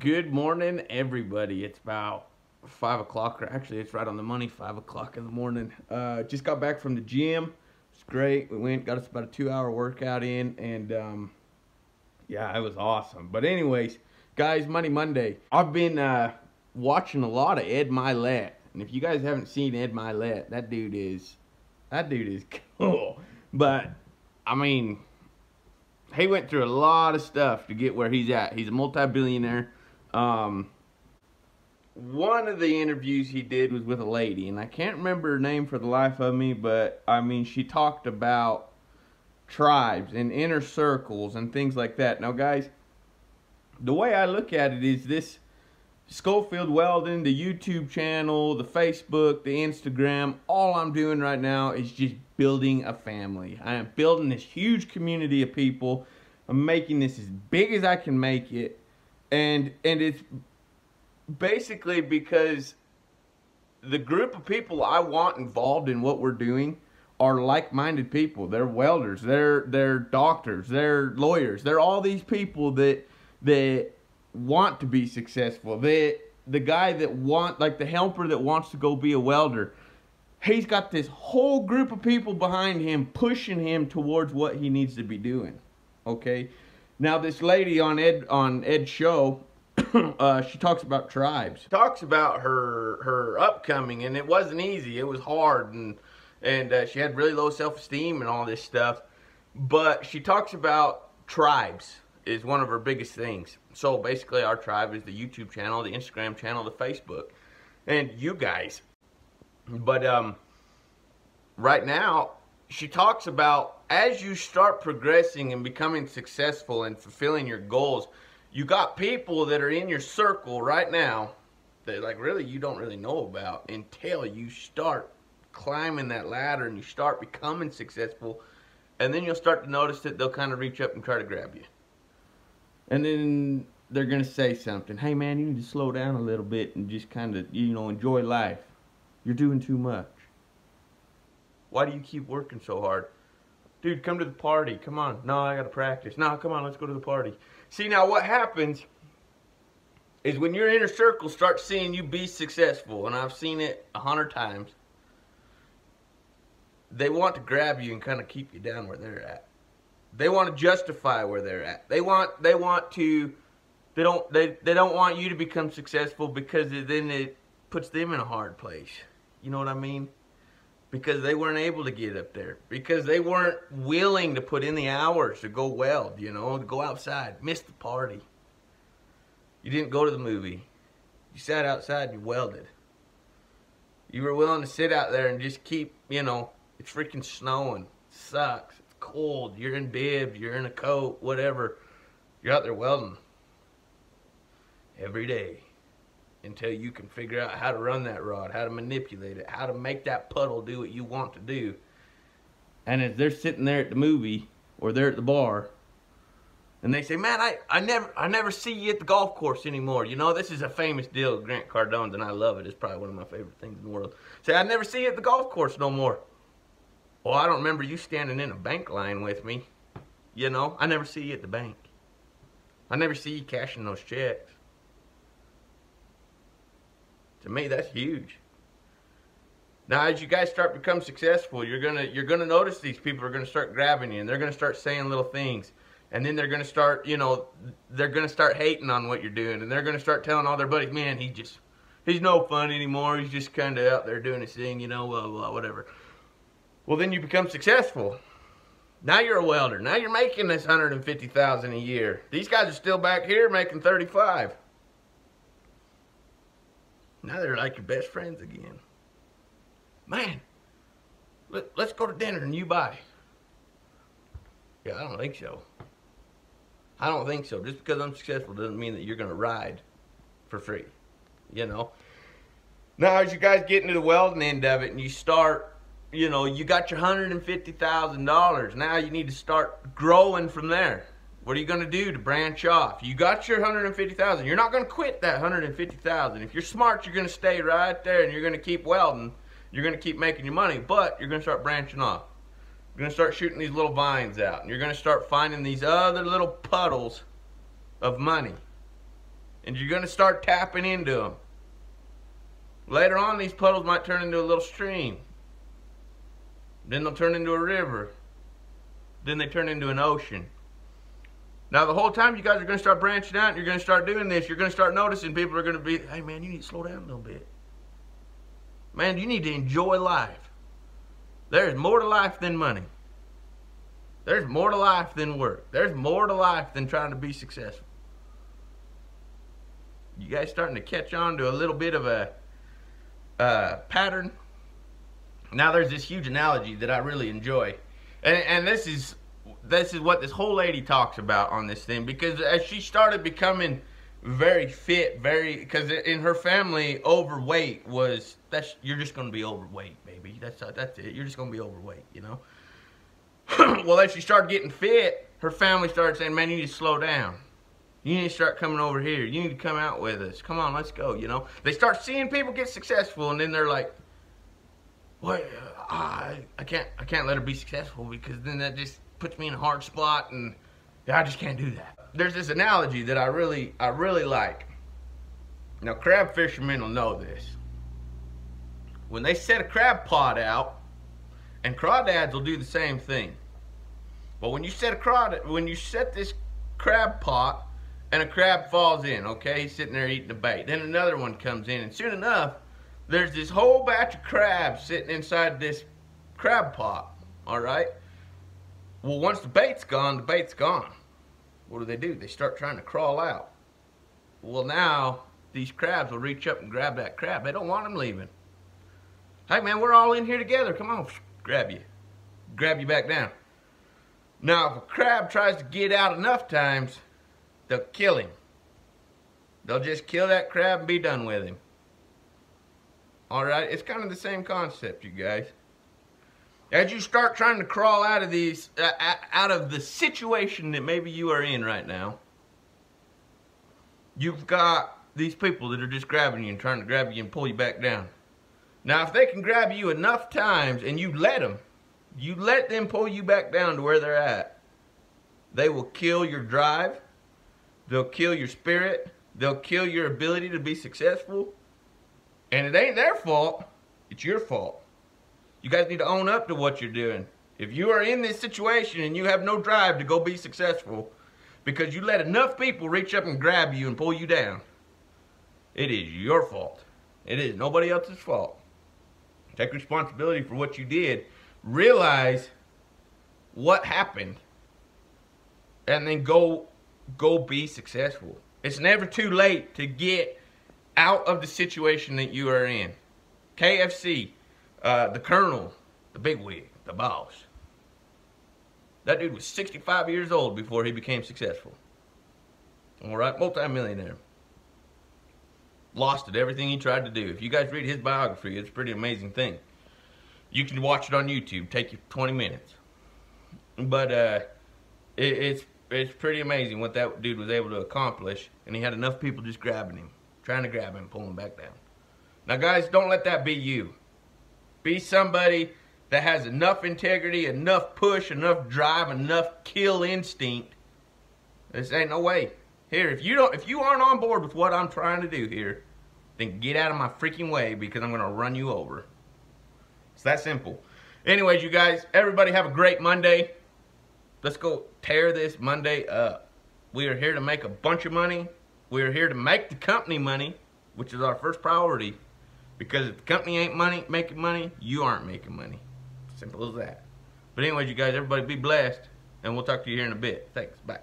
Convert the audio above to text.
Good morning, everybody. It's about 5 o'clock, or actually, it's right on the money, 5 o'clock in the morning. Just got back from the gym. It's great. We got us about a 2-hour workout in, and yeah, it was awesome. But anyways, guys, Money Monday. I've been watching a lot of Ed Mylett, and if you guys haven't seen Ed Mylett, that dude is cool. But I mean, he went through a lot of stuff to get where he's at. He's a multi-billionaire. One of the interviews he did was with a lady, and I can't remember her name for the life of me, but I mean, she talked about tribes and inner circles and things like that. Now, guys, the way I look at it is this: Schofield Weldon, the YouTube channel, the Facebook, the Instagram, all I'm doing right now is just building a family. I am building this huge community of people. I'm making this as big as I can make it. And it's basically because the group of people I want involved in what we're doing are like-minded people. They're welders, they're doctors, they're lawyers. They're all these people that want to be successful. The guy that like the helper that wants to go be a welder, he's got this whole group of people behind him pushing him towards what he needs to be doing. Okay? Now this lady on Ed's show, she talks about tribes. She talks about her upcoming, and it wasn't easy. It was hard, and she had really low self-esteem and all this stuff. But she talks about tribes is one of her biggest things. So basically our tribe is the YouTube channel, the Instagram channel, the Facebook, and you guys. But right now, she talks about as you start progressing and becoming successful and fulfilling your goals, you got people that are in your circle right now that like really you don't really know about until you start climbing that ladder and you start becoming successful, and then you'll start to notice that they'll kind of reach up and try to grab you. And then they're going to say something. Hey man, you need to slow down a little bit and just kind of, enjoy life. You're doing too much. Why do you keep working so hard? Dude, come to the party. Come on. No, I got to practice. No, come on, let's go to the party. See, now what happens is when your inner circle starts seeing you be successful, and I've seen it 100 times, they want to grab you and kind of keep you down where they're at. They want to justify where they're at. They don't want you to become successful because then it puts them in a hard place. You know what I mean? Because they weren't able to get up there. Because they weren't willing to put in the hours to go weld, to go outside. Miss the party. You didn't go to the movie. You sat outside and you welded. You were willing to sit out there and just keep, it's freaking snowing. It sucks. It's cold. You're in bibs. You're in a coat. Whatever. You're out there welding. Every day. Until you can figure out how to run that rod, how to manipulate it, how to make that puddle do what you want to do. And as they're sitting there at the movie, or they're at the bar, and they say, man, I never see you at the golf course anymore. This is a famous deal with Grant Cardone, and I love it. It's probably one of my favorite things in the world. Say, I never see you at the golf course no more. Well, I don't remember you standing in a bank line with me. I never see you at the bank. I never see you cashing those checks. To me, that's huge. Now, as you guys start to become successful, you're gonna notice these people are gonna start grabbing you, and they're gonna start saying little things, and then they're gonna start, they're gonna start hating on what you're doing, and they're gonna start telling all their buddies, man, he's no fun anymore. He's just kind of out there doing his thing, blah, blah, whatever. Well, then you become successful. Now you're a welder. Now you're making this $150,000 a year. These guys are still back here making 35. Now they're like your best friends again. Man, let's go to dinner and you buy. Yeah, I don't think so. I don't think so. Just because I'm successful doesn't mean that you're going to ride for free. Now as you guys get into the welding end of it and you start, you got your $150,000. Now you need to start growing from there. What are you going to do to branch off? You got your $150,000. You're not going to quit that $150,000. If you're smart, you're going to stay right there and you're going to keep welding. You're going to keep making your money, but you're going to start branching off. You're going to start shooting these little vines out, and you're going to start finding these other little puddles of money. and you're going to start tapping into them. Later on, these puddles might turn into a little stream. Then they'll turn into a river. Then they turn into an ocean. Now, the whole time you guys are going to start branching out and you're going to start doing this, you're going to start noticing people are going to be, hey man, you need to slow down a little bit. Man, you need to enjoy life. There's more to life than money. There's more to life than work. There's more to life than trying to be successful. You guys starting to catch on to a little bit of a pattern? Now, there's this huge analogy that I really enjoy. And this is what this whole lady talks about on this thing, because as she started becoming very fit, because in her family, overweight was, you're just going to be overweight, baby. That's it. You're just going to be overweight, you know. Well, as she started getting fit, her family started saying, man, you need to slow down. You need to start coming over here. You need to come out with us. Come on, let's go, you know. They start seeing people get successful, and then they're like, what? I can't let her be successful, because then that just puts me in a hard spot, and I just can't do that. There's this analogy that I really like. Now, crab fishermen will know this. When they set a crab pot out, and crawdads will do the same thing. But when you set this crab pot, and a crab falls in, okay, he's sitting there eating the bait. Then another one comes in, and soon enough, there's this whole batch of crabs sitting inside this crab pot, all right? Well, once the bait's gone, the bait's gone. What do? They start trying to crawl out. Well, now, these crabs will reach up and grab that crab. They don't want them leaving. Hey, man, we're all in here together. Come on, grab you back down. Now, if a crab tries to get out enough times, they'll kill him. They'll just kill that crab and be done with him. All right, it's kind of the same concept, you guys. As you start trying to crawl out of the situation that maybe you are in right now, you've got these people that are just grabbing you and trying to grab you and pull you back down. Now, if they can grab you enough times and you let them pull you back down to where they're at, they will kill your drive, they'll kill your spirit, they'll kill your ability to be successful, and it ain't their fault, it's your fault. You guys need to own up to what you're doing. If you are in this situation and you have no drive to go be successful because you let enough people reach up and grab you and pull you down, it is your fault. It is nobody else's fault. Take responsibility for what you did. Realize what happened. And then go be successful. It's never too late to get out of the situation that you are in. KFC, the Colonel, the bigwig, the boss. That dude was 65 years old before he became successful. All right, multi-millionaire. Lost at everything he tried to do. If you guys read his biography, it's a pretty amazing thing. You can watch it on YouTube. Take you 20 minutes. But it's pretty amazing what that dude was able to accomplish. And he had enough people just grabbing him, trying to grab him, pulling him back down. Now, guys, don't let that be you. Be somebody that has enough integrity, enough push, enough drive, enough kill instinct. This ain't no way. Here, if you aren't on board with what I'm trying to do here, then get out of my freaking way, because I'm going to run you over. It's that simple. Anyways, you guys, everybody have a great Monday. Let's go tear this Monday up. We are here to make a bunch of money. We are here to make the company money, which is our first priority. Because if the company ain't making money, you aren't making money. Simple as that. But anyways, you guys, everybody be blessed. And we'll talk to you here in a bit. Thanks. Bye.